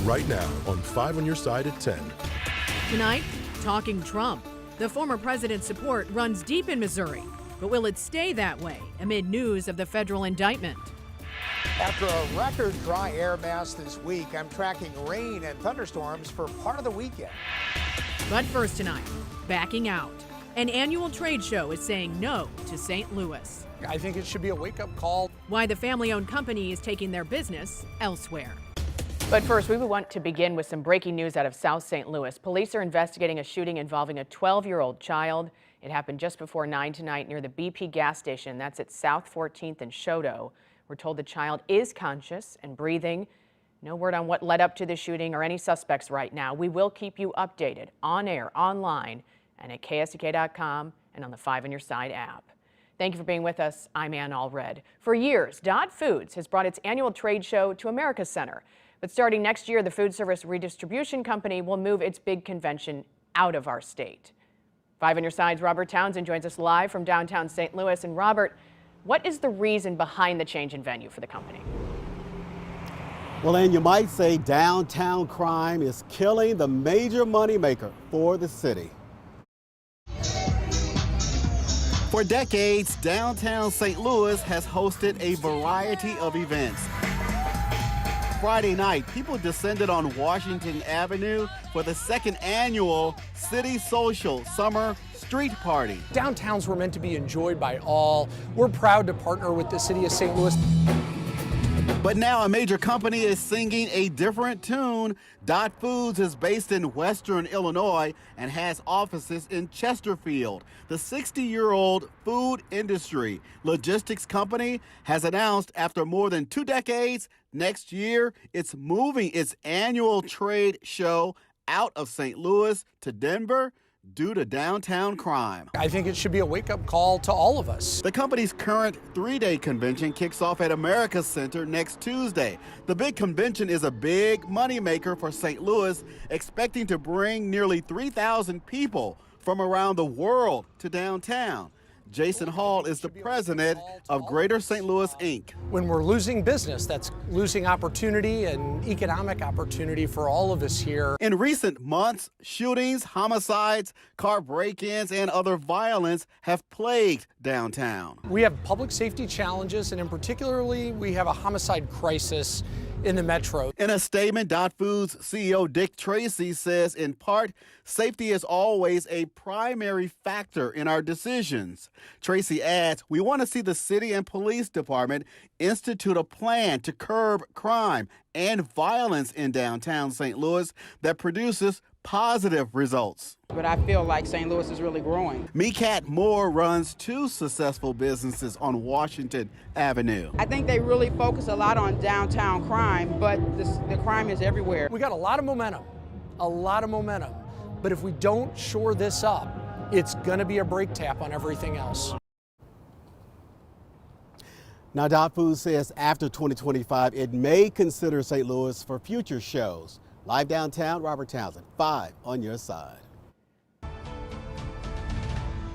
right now on 5 on Your Side at 10. Tonight, talking Trump. The former president's support runs deep in Missouri. But will it stay that way amid news of the federal indictment? After a record dry air mass this week, I'm tracking rain and thunderstorms for part of the weekend. But first tonight, backing out. An annual trade show is saying no to St. Louis. I think it should be a wake-up call. Why the family-owned company is taking their business elsewhere. But first, we want to begin with some breaking news out of South St. Louis. Police are investigating a shooting involving a 12-year-old child. It happened just before 9 tonight near the BP gas station. That's at South 14th and Choteau. We're told the child is conscious and breathing. No word on what led up to the shooting or any suspects right now. We will keep you updated on air, online, and at KSDK.com and on the 5 on Your Side app. Thank you for being with us. I'm Ann Allred. For years, Dot Foods has brought its annual trade show to America Center. But starting next year, the Food Service Redistribution Company will move its big convention out of our state. 5 on Your Side's Robert Townsend joins us live from downtown St. Louis. And Robert, what is the reason behind the change in venue for the company? Well, and you might say downtown crime is killing the major moneymaker for the city. For decades, downtown St. Louis has hosted a variety of events. Friday night, people descended on Washington Avenue for the second annual City Social Summer Street Party. Downtowns were meant to be enjoyed by all. We're proud to partner with the city of St. Louis. But now a major company is singing a different tune. Dot Foods is based in Western Illinois and has offices in Chesterfield. The 60-year-old food industry logistics company has announced after more than 2 decades, next year it's moving its annual trade show out of St. Louis to Denver due to downtown crime. I think it should be a wake-up call to all of us. The company's current 3-day convention kicks off at America Center next Tuesday. The big convention is a big moneymaker for St. Louis, expecting to bring nearly 3,000 people from around the world to downtown. Jason Hall is the president of Greater St. Louis, Inc. When we're losing business, that's losing opportunity and economic opportunity for all of us here. In recent months, shootings, homicides, car break-ins, and other violence have plagued downtown. We have public safety challenges, and in particularly, we have a homicide crisis in the metro. In a statement, Dot Foods CEO Dick Tracy says, in part, safety is always a primary factor in our decisions. Tracy adds, we want to see the city and police department institute a plan to curb crime and violence in downtown St. Louis that produces positive results. But I feel like St. Louis is really growing. Mekat Moore runs 2 successful businesses on Washington Avenue. I think they really focus a lot on downtown crime, but the crime is everywhere. We got a lot of momentum. But if we don't shore this up, it's going to be a brake tap on everything else. Now, Dot Foods says after 2025, it may consider St. Louis for future shows. Live downtown, Robert Townsend, 5 on Your Side.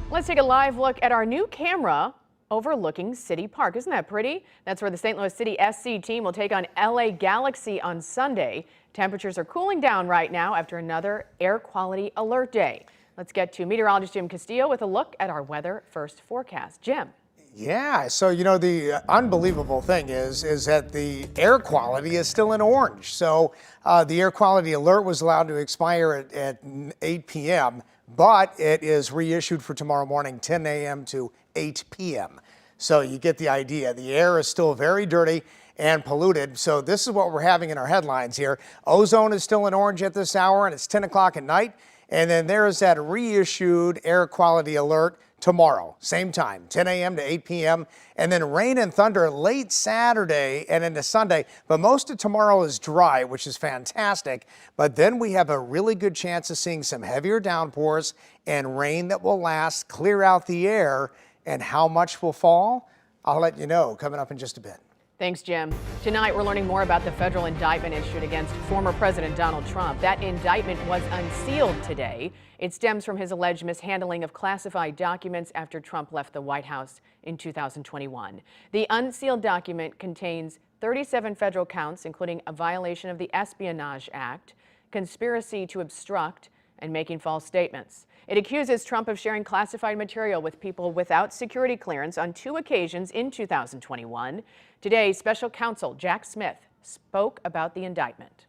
Let's take a live look at our new camera overlooking City Park. Isn't that pretty? That's where the St. Louis City SC team will take on LA Galaxy on Sunday. Temperatures are cooling down right now after another air quality alert day. Let's get to meteorologist Jim Castillo with a look at our weather first forecast. Jim. Yeah, so the unbelievable thing is that the air quality is still in orange. So the air quality alert was allowed to expire at 8 p.m., but it is reissued for tomorrow morning, 10 a.m. to 8 p.m. So you get the idea. The air is still very dirty and polluted. So this is what we're having in our headlines here. Ozone is still in orange at this hour, and it's 10 o'clock at night. And then there's that reissued air quality alert tomorrow, same time, 10 a.m. to 8 p.m. And then rain and thunder late Saturday and into Sunday. But most of tomorrow is dry, which is fantastic. But then we have a really good chance of seeing some heavier downpours and rain that will last, clear out the air. And how much will fall? I'll let you know coming up in just a bit. Thanks, Jim. Tonight, we're learning more about the federal indictment issued against former President Donald Trump. That indictment was unsealed today. It stems from his alleged mishandling of classified documents after Trump left the White House in 2021. The unsealed document contains 37 federal counts, including a violation of the Espionage Act, conspiracy to obstruct, and making false statements. It accuses Trump of sharing classified material with people without security clearance on 2 occasions in 2021. Today, special counsel Jack Smith spoke about the indictment.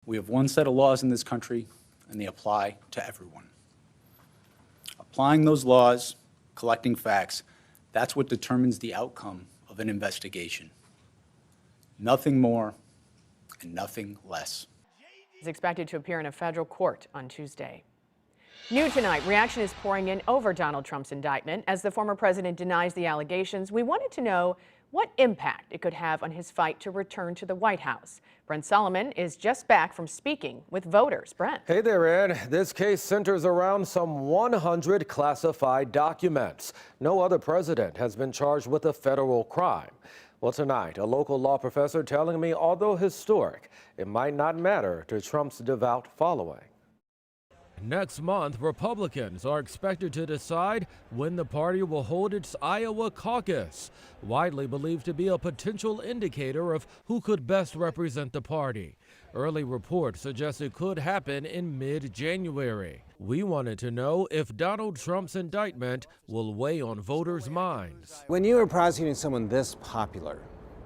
We have one set of laws in this country, and they apply to everyone. Applying those laws, collecting facts, that's what determines the outcome of an investigation. Nothing more and nothing less. Is expected to appear in a federal court on Tuesday. New tonight, reaction is pouring in over Donald Trump's indictment. As the former president denies the allegations, we wanted to know what impact it could have on his fight to return to the White House. Brent Solomon is just back from speaking with voters. Brent. Hey there, Ann. This case centers around some 100 classified documents. No other president has been charged with a federal crime. Well, tonight, a local law professor telling me, although historic, it might not matter to Trump's devout following. Next month, Republicans are expected to decide when the party will hold its Iowa caucus, widely believed to be a potential indicator of who could best represent the party. Early reports suggest it could happen in mid-January. We wanted to know if Donald Trump's indictment will weigh on voters' minds. When you are prosecuting someone this popular,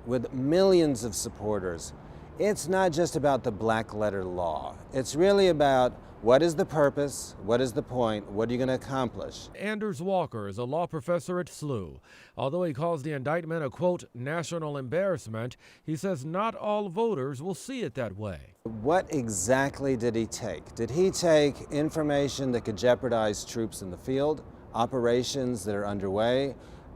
with millions of supporters, it's not just about the black letter law. It's really about what is the purpose, what is the point, what are you going to accomplish? Anders Walker is a law professor at SLU. Although he calls the indictment a, quote, national embarrassment, he says not all voters will see it that way. What exactly did he take? Did he take information that could jeopardize troops in the field, operations that are underway,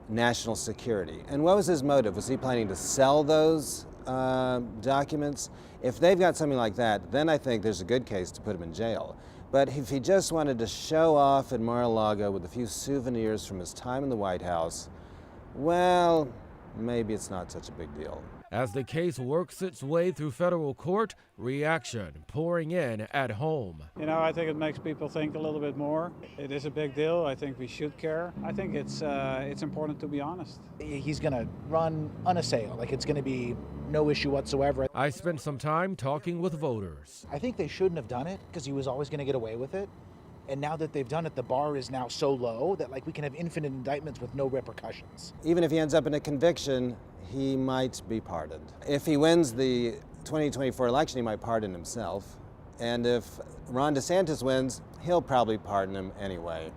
national security? And what was his motive? Was he planning to sell those documents? If they've got something like that, then I think there's a good case to put him in jail. But if he just wanted to show off at Mar-a-Lago with a few souvenirs from his time in the White House, well, maybe it's not such a big deal. As the case works its way through federal court, reaction pouring in at home. You know, I think it makes people think a little bit more. It is a big deal. I think we should care. I think it's important to be honest. He's going to run unassailed. Like, it's going to be no issue whatsoever. I spent some time talking with voters. I think they shouldn't have done it because he was always going to get away with it. And now that they've done it, the bar is now so low that, like, we can have infinite indictments with no repercussions. Even if he ends up in a conviction, he might be pardoned. If he wins the 2024 election, he might pardon himself. And if Ron DeSantis wins, he'll probably pardon him anyway.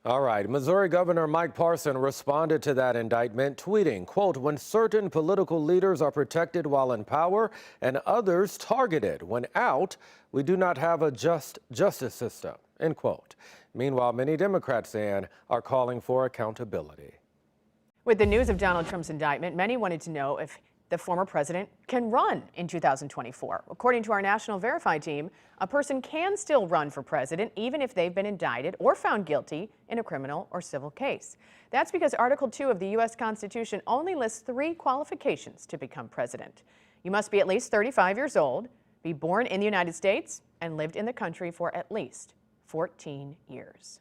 All right, Missouri Governor Mike Parson responded to that indictment, tweeting, quote, when certain political leaders are protected while in power and others targeted when out, we do not have a just justice system, end quote. Meanwhile, many Democrats, Ann, are calling for accountability. With the news of Donald Trump's indictment, many wanted to know if the former president can run in 2024. According to our National Verify team, a person can still run for president even if they've been indicted or found guilty in a criminal or civil case. That's because Article 2 of the U.S. Constitution only lists 3 qualifications to become president. You must be at least 35 years old, be born in the United States, and lived in the country for at least 14 years.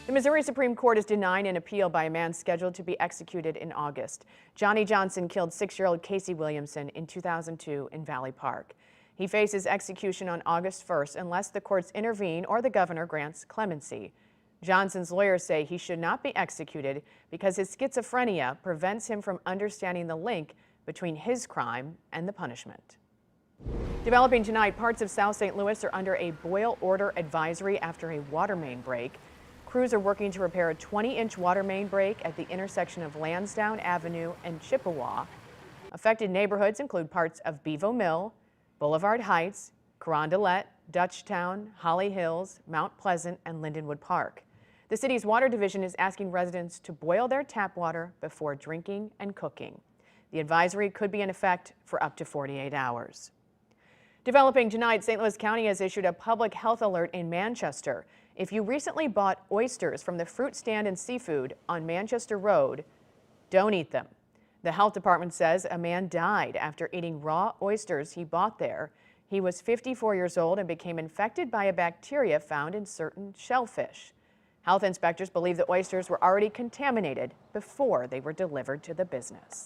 The Missouri Supreme Court is denying an appeal by a man scheduled to be executed in August. Johnny Johnson killed 6-year-old Casey Williamson in 2002 in Valley Park. He faces execution on August 1st unless the courts intervene or the governor grants clemency. Johnson's lawyers say he should not be executed because his schizophrenia prevents him from understanding the link between his crime and the punishment. Developing tonight, parts of South St. Louis are under a boil order advisory after a water main break. Crews are working to repair a 20-inch water main break at the intersection of Lansdowne Avenue and Chippewa. Affected neighborhoods include parts of Bevo Mill, Boulevard Heights, Carondelet, Dutchtown, Holly Hills, Mount Pleasant, and Lindenwood Park. The city's water division is asking residents to boil their tap water before drinking and cooking. The advisory could be in effect for up to 48 hours. Developing tonight, St. Louis County has issued a public health alert in Manchester. If you recently bought oysters from the fruit stand and seafood on Manchester Road, don't eat them. The health department says a man died after eating raw oysters he bought there. He was 54 years old and became infected by a bacteria found in certain shellfish. Health inspectors believe the oysters were already contaminated before they were delivered to the business.